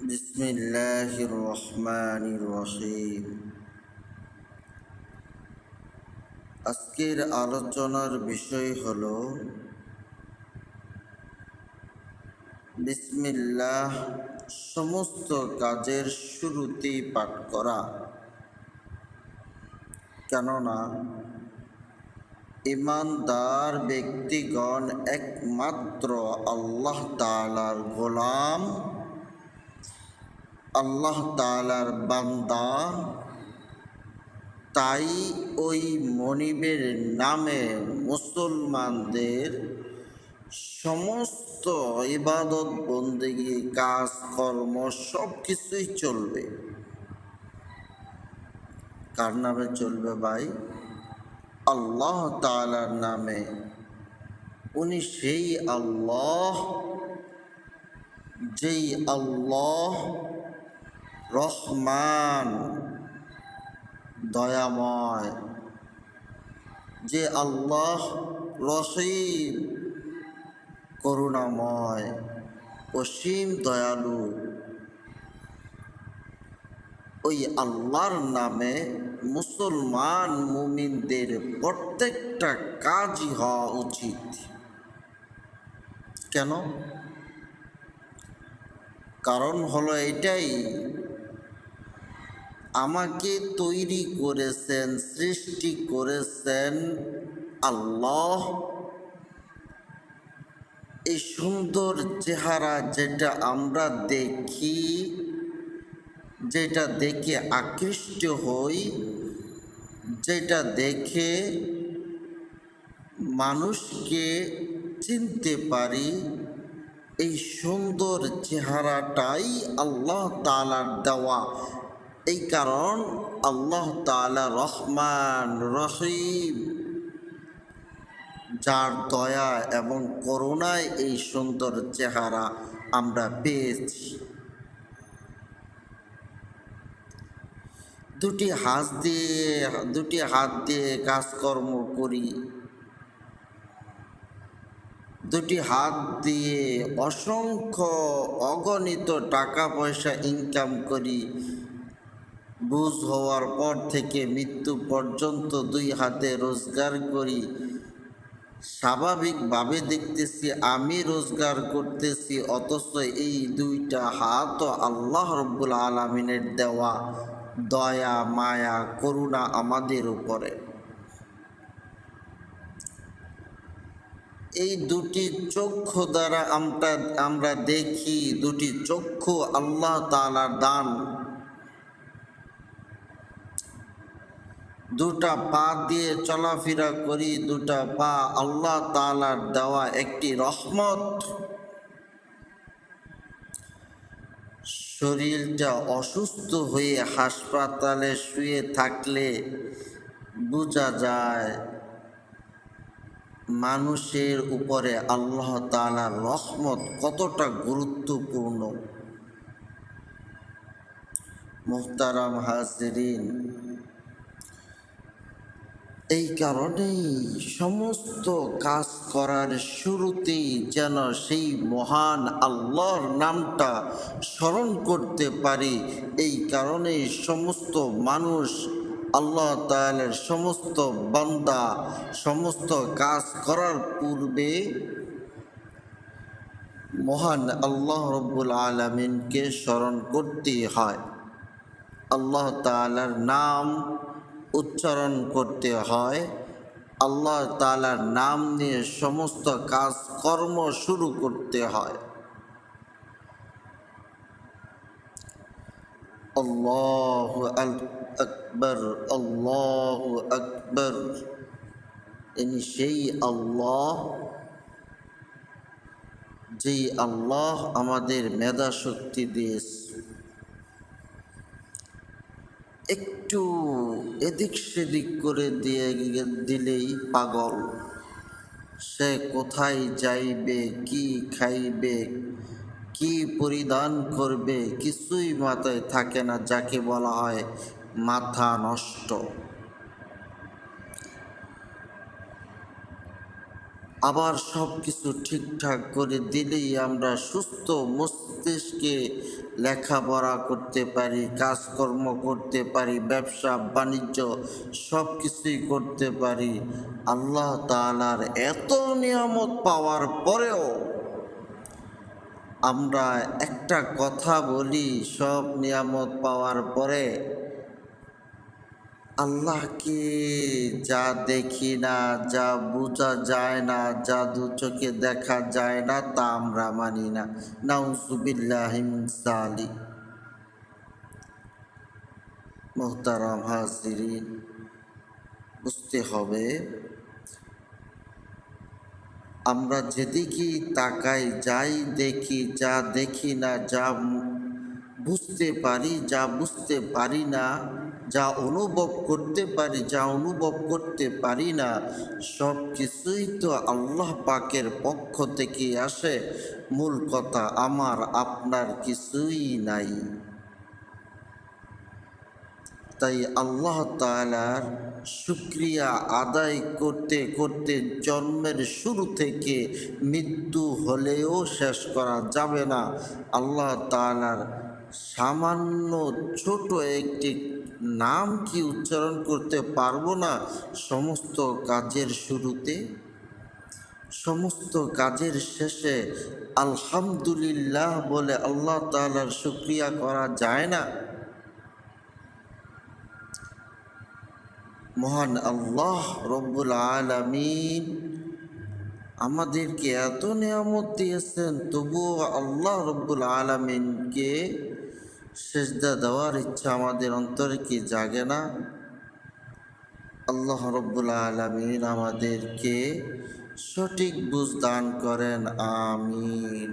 বিসমিল্লাহির রহমানির রহিম। আজকের আলোচনার বিষয় হলো বিসমিল্লাহ সমস্ত কাজের শুরুতেই পাঠ করা। কেননা ঈমানদার ব্যক্তিগণ একমাত্র আল্লাহ তাআলার গোলাম, আল্লাহ তাআলার বান্দা। তাই ওই মনিবের নামে মুসলমানদের সমস্ত ইবাদত বন্দেগী কাজকর্ম সব কিছুই চলবে। কার নামে চলবে ভাই? আল্লাহ তাআলার নামে। উনি সেই আল্লাহ, যেই আল্লাহ রহমান, দয়াময়, যে আল্লাহ রহিম, করুণাময়, অসীম দয়ালু। ওই আল্লাহর নামে মুসলমান মুমিনদের প্রত্যেকটা কাজই হওয়া উচিত। কেন? কারণ হলো এটাই, আমাকে তৈরি করেছেন, সৃষ্টি করেছেন আল্লাহ। এই সুন্দর চেহারা যেটা আমরা দেখি, যেটা দেখে আকৃষ্ট হই, যেটা দেখে মানুষকে চিনতে পারি, এই সুন্দর চেহারাটাই আল্লাহ তাআলার দেওয়া। এই কারণ আল্লাহ তাআলা রহমান রহিম, যার দয়া এবং করুণায় এই সুন্দর চেহারা আমরা পেয়েছি। দুটি হাত দিয়ে কাজকর্ম করি, দুটি হাত দিয়ে অসংখ্য অগণিত টাকা পয়সা ইনকাম করি। বুঝ হওয়ার পর থেকে মৃত্যু পর্যন্ত দুই হাতে রোজগার করি। স্বাভাবিকভাবে দেখতেছি আমি রোজগার করতেছি, অথচ এই দুইটা হাত আল্লাহ রব্বুল আলামিনের দেওয়া দয়া, মায়া, করুণা আমাদের উপরে। এই দুটি চক্ষু দ্বারা আমরা দেখি, দুটি চক্ষু আল্লাহ তাআলার দান। দুটা পা দিয়ে চলাফেরা করি, দুটা পা আল্লাহ তাআলার দেওয়া একটি রহমত। শরীরটা অসুস্থ হয়ে হাসপাতালে শুয়ে থাকলে বোঝা যায় মানুষের উপরে আল্লাহ তাআলার রহমত কতটা গুরুত্বপূর্ণ। মুহতারাম হাজিরিন, এই কারণেই সমস্ত কাজ করার শুরুতেই যেন সেই মহান আল্লাহর নামটা স্মরণ করতে পারি। এই কারণেই সমস্ত মানুষ, আল্লাহ তাআলার সমস্ত বান্দা, সমস্ত কাজ করার পূর্বে মহান আল্লাহ রব্বুল আলামিনকে স্মরণ করতে হয়। আল্লাহ তাআলার নাম উচ্চারণ করতে হয়। আল্লাহ তাআলার নাম নিয়ে সমস্ত কাজ কর্ম শুরু করতে হয়। আল্লাহু আকবার, আল্লাহু আকবার। ইনি সেই আল্লাহ, যেই আল্লাহ আমাদের মেধা শক্তি দিয়েছে। একটু এদিক সেদিক করে দিলেই পাগল। সে কোথায় যাইবে, কি খাইবে, কি পরিধান করবে, কিছুই মাথায় থাকে না, যাকে বলা হয় মাথা নষ্ট। আবার সব কিছু ঠিকঠাক করে দিলেই আমরা সুস্থ মস্তিষ্কে লেখাপড়া করতে পারি, কাজকর্ম করতে পারি, ব্যবসা বাণিজ্য সব কিছুই করতে পারি। আল্লাহ তাআলার এত নিয়ামত পাওয়ার পরেও আমরা একটা কথা বলি, সব নিয়ামত পাওয়ার পরে আল্লাহকে যা দেখি না, যা বোঝা যায় না, যা দু চোখে দেখা যায় না, তা আমরা মানি না। নাউজুবিল্লাহি মিন যালিক। মুহতারাম হাজিরিন, বুঝতে হবে আমরা যেদিকেই তাকাই, যাই দেখি, যা দেখি না, যা বুঝতে পারি, যা বুঝতে পারি না, যা অনুভব করতে পারি, যা অনুভব করতে পারি না, সব কিছুই তো আল্লাহ পাকের পক্ষ থেকে আসে। মূল কথা আমার আপনার কিছুই নাই। তাই আল্লাহ তাআলার শুকরিয়া আদায় করতে করতে জন্মের শুরু থেকে মৃত্যু হলেও শেষ করা যাবে না। আল্লাহ তাআলার সামান্য ছোট একটি নাম কি উচ্চারণ করতে পারবো না? সমস্ত কাজের শুরুতে, সমস্ত কাজের শেষে আলহামদুলিল্লাহ বলে আল্লাহ তাআলার শুকরিয়া করা যায় না? মহান আল্লাহ রব্বুল আলামিন আমাদেরকে এত নিয়ামত দিয়েছেন, তবুও আল্লাহ রব্বুল আলামিনকে সেজদা দেওয়ার ইচ্ছা আমাদের অন্তরে কি জাগে না? আল্লাহ রব্বুল আলামিন আমাদেরকে সঠিক বুঝ দান করেন। আমিন।